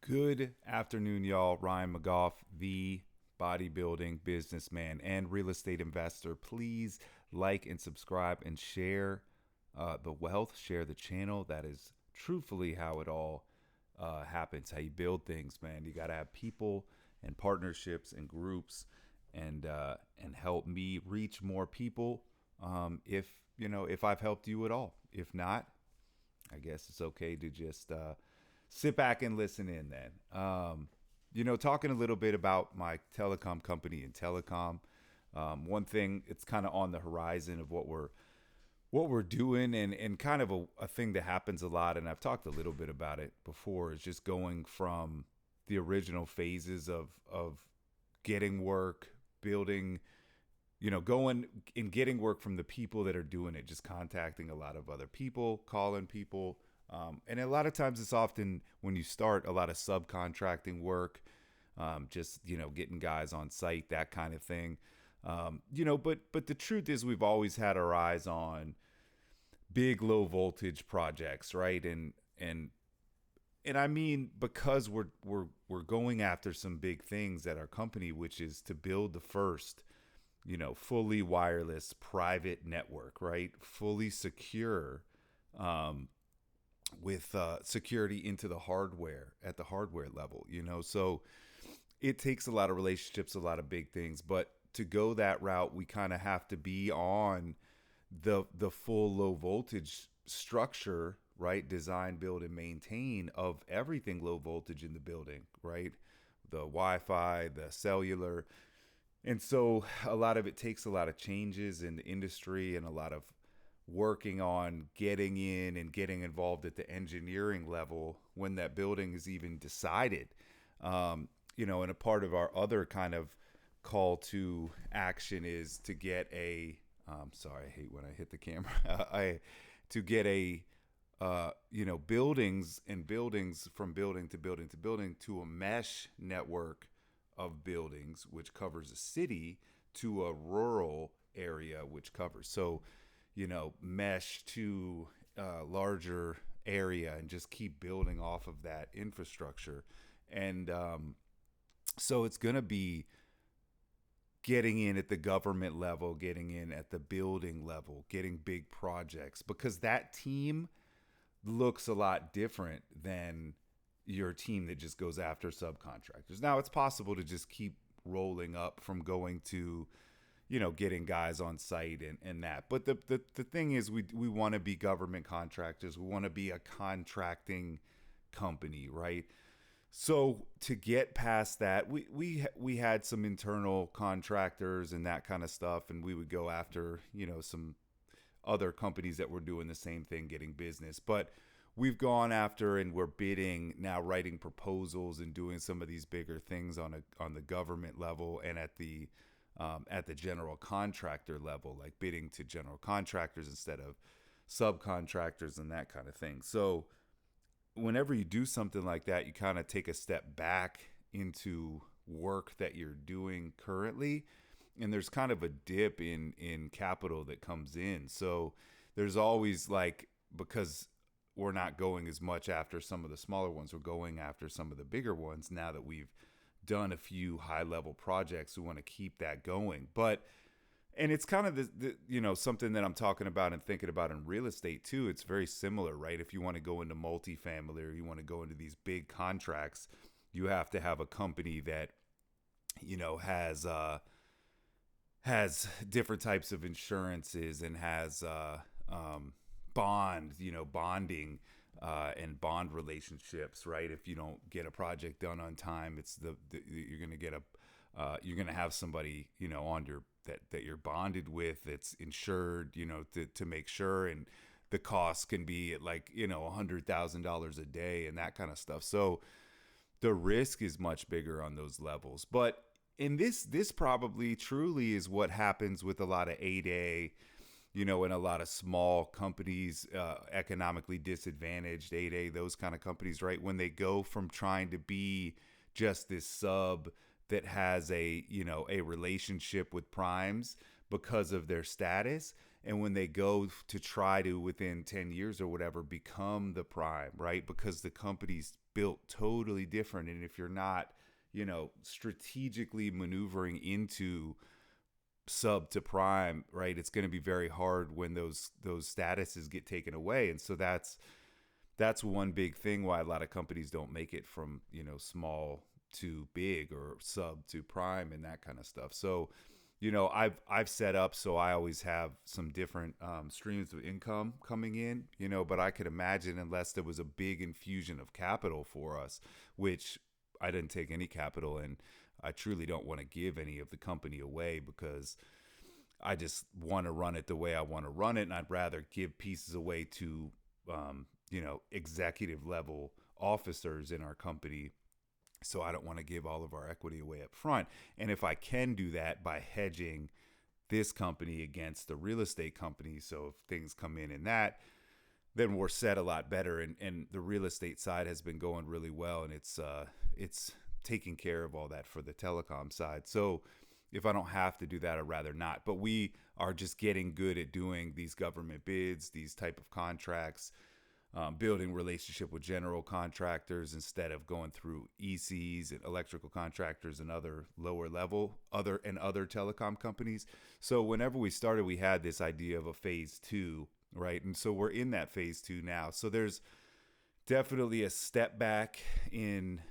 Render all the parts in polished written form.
Good afternoon, y'all. Ryan McGough, the bodybuilding businessman and real estate investor. Please like and subscribe and share the wealth, share the channel. That is truthfully how it all happens, how you build things, man. You got to have people and partnerships and groups and help me reach more people. If I've helped you at all. If not, I guess it's okay to just sit back and listen in then. Talking a little bit about my telecom company and telecom. One thing, it's kind of on the horizon of what we're doing, and kind of a thing that happens a lot, and I've talked a little bit about it before, is just going from the original phases of getting work, building, going and getting work from the people that are doing it, just contacting a lot of other people, calling people. And a lot of times it's often when you start a lot of subcontracting work, just, getting guys on site, that kind of thing. But the truth is we've always had our eyes on big low voltage projects, right? And I mean, because we're going after some big things at our company, which is to build the first, fully wireless private network, right? Fully secure, with security into the hardware at the hardware level, so it takes a lot of relationships, a lot of big things, but to go that route, we kind of have to be on the full low voltage structure, right? Design, build, and maintain of everything low voltage in the building, right? The Wi-Fi, the cellular. And so a lot of it takes a lot of changes in the industry and a lot of working on getting in and getting involved at the engineering level when that building is even decided. And a part of our other kind of call to action is to get sorry, I hate when I hit the camera. To get buildings and buildings from building to building to building to a mesh network of buildings, which covers a city, to a rural area, which covers. So, mesh to a larger area and just keep building off of that infrastructure. And so it's going to be getting in at the government level, getting in at the building level, getting big projects, because that team looks a lot different than your team that just goes after subcontractors. Now, it's possible to just keep rolling up from going to getting guys on site and that. But the thing is, we want to be government contractors. We want to be a contracting company, right? So to get past that, we had some internal contractors and that kind of stuff, and we would go after, some other companies that were doing the same thing, getting business. But we've gone after and we're bidding now, writing proposals and doing some of these bigger things on the government level and at the general contractor level, like bidding to general contractors instead of subcontractors and that kind of thing. So whenever you do something like that, you kind of take a step back into work that you're doing currently, and there's kind of a dip in capital that comes in. So there's always, like, because we're not going as much after some of the smaller ones, we're going after some of the bigger ones now that we've done a few high level projects. We want to keep that going. And it's kind of the something that I'm talking about and thinking about in real estate too. It's very similar, right? If you want to go into multifamily or you want to go into these big contracts, you have to have a company that, has different types of insurances and has bonding and bond relationships, right? If you don't get a project done on time, it's you're going to get you're going to have somebody, on your that you're bonded with, that's insured, to make sure, and the cost can be at like, $100,000 a day and that kind of stuff. So the risk is much bigger on those levels. But in this probably truly is what happens with a lot of 8A, and a lot of small companies, economically disadvantaged, 8A, those kind of companies, right? When they go from trying to be just this sub that has a relationship with primes because of their status, and when they go to try to within 10 years or whatever become the prime, right? Because the company's built totally different, and if you're not, strategically maneuvering into sub to prime, right, it's going to be very hard when those statuses get taken away. And so that's one big thing why a lot of companies don't make it from small to big or sub to prime and that kind of stuff. So I've set up so I always have some different streams of income coming in, but I could imagine, unless there was a big infusion of capital for us, which I didn't take any capital, and I truly don't want to give any of the company away because I just want to run it the way I want to run it, and I'd rather give pieces away to executive level officers in our company. So I don't want to give all of our equity away up front. And if I can do that by hedging this company against the real estate company, so if things come in that, then we're set a lot better. And the real estate side has been going really well, and it's taking care of all that for the telecom side. So if I don't have to do that, I'd rather not. But we are just getting good at doing these government bids, these type of contracts, building relationship with general contractors instead of going through ECs and electrical contractors and other lower level other telecom companies. So whenever we started, we had this idea of a phase 2, right? And so we're in that phase 2 now. So there's definitely a step back in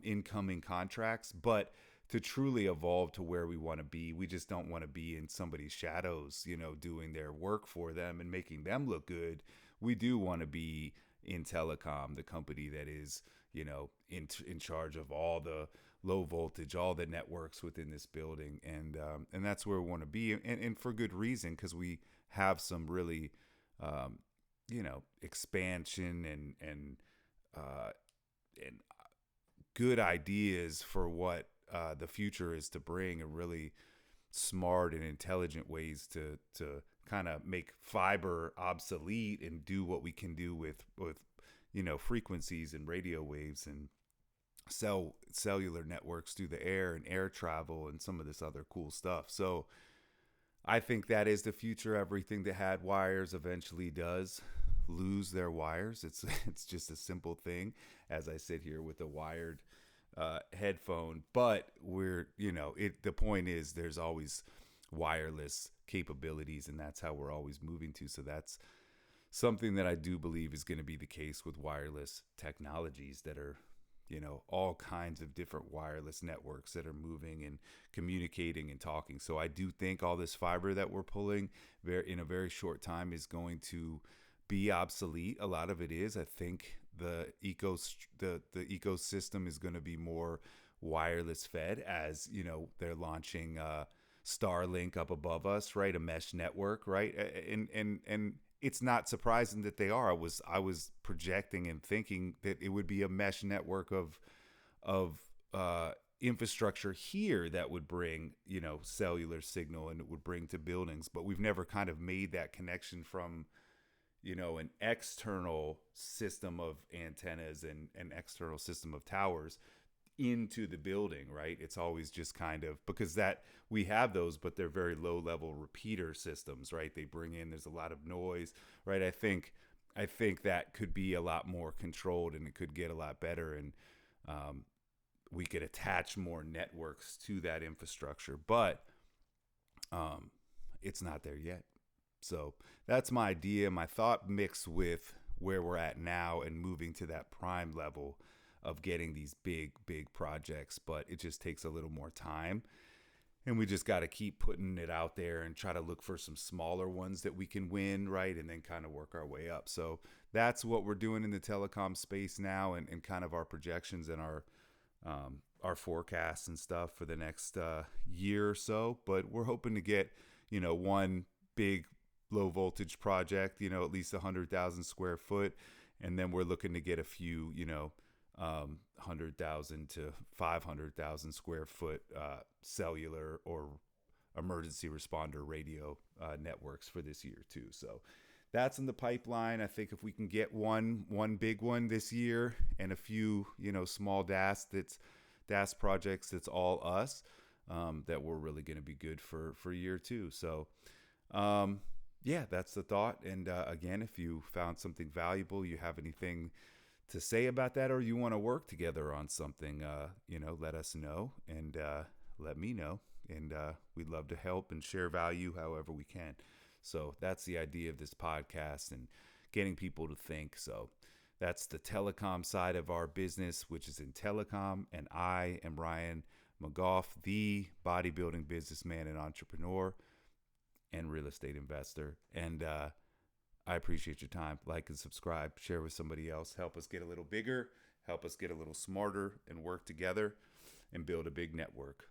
incoming contracts, but to truly evolve to where we want to be, we just don't want to be in somebody's shadows, doing their work for them and making them look good. We do want to be in telecom, the company that is, in charge of all the low voltage, all the networks within this building, and that's where we want to be, and for good reason, because we have some really, expansion and good ideas for what the future is to bring, and really smart and intelligent ways to kind of make fiber obsolete and do what we can do with frequencies and radio waves and cellular networks through the air and air travel and some of this other cool stuff. So I think that is the future. Everything that had wires eventually does lose their wires. It's just a simple thing, as I sit here with a wired headphone, but the point is there's always wireless capabilities, and that's how we're always moving to. So that's something that I do believe is going to be the case with wireless technologies that are, all kinds of different wireless networks that are moving and communicating and talking. So I do think all this fiber that we're pulling in a very short time is going to be obsolete. A lot of it is. I think the ecosystem is going to be more wireless fed, as they're launching Starlink up above us, right? A mesh network, right? And it's not surprising that they are. I was projecting and thinking that it would be a mesh network of infrastructure here that would bring cellular signal, and it would bring to buildings. But we've never kind of made that connection from an external system of antennas and an external system of towers into the building, right? It's always just kind of, because that we have those, but they're very low level repeater systems, right? They bring in, there's a lot of noise, right? I think that could be a lot more controlled, and it could get a lot better, and we could attach more networks to that infrastructure, but it's not there yet. So that's my idea, my thought, mixed with where we're at now and moving to that prime level of getting these big projects. But it just takes a little more time, and we just got to keep putting it out there and try to look for some smaller ones that we can win, right? And then kind of work our way up. So that's what we're doing in the telecom space now, and kind of our projections and our forecasts and stuff for the next year or so. But we're hoping to get, one big low voltage project, at least 100,000 square foot. And then we're looking to get a few, 100,000 to 500,000 square foot cellular or emergency responder radio networks for this year too. So that's in the pipeline. I think if we can get one big one this year and a few, small DAS projects, that's all us, that we're really going to be good for year two. So Yeah, that's the thought. And again, if you found something valuable, you have anything to say about that, or you want to work together on something, let us know and let me know. And we'd love to help and share value however we can. So that's the idea of this podcast and getting people to think. So that's the telecom side of our business, which is in telecom. And I am Ryan McGough, the bodybuilding businessman and entrepreneur and real estate investor. And I appreciate your time. Like and subscribe, share with somebody else. Help us get a little bigger, help us get a little smarter and work together and build a big network.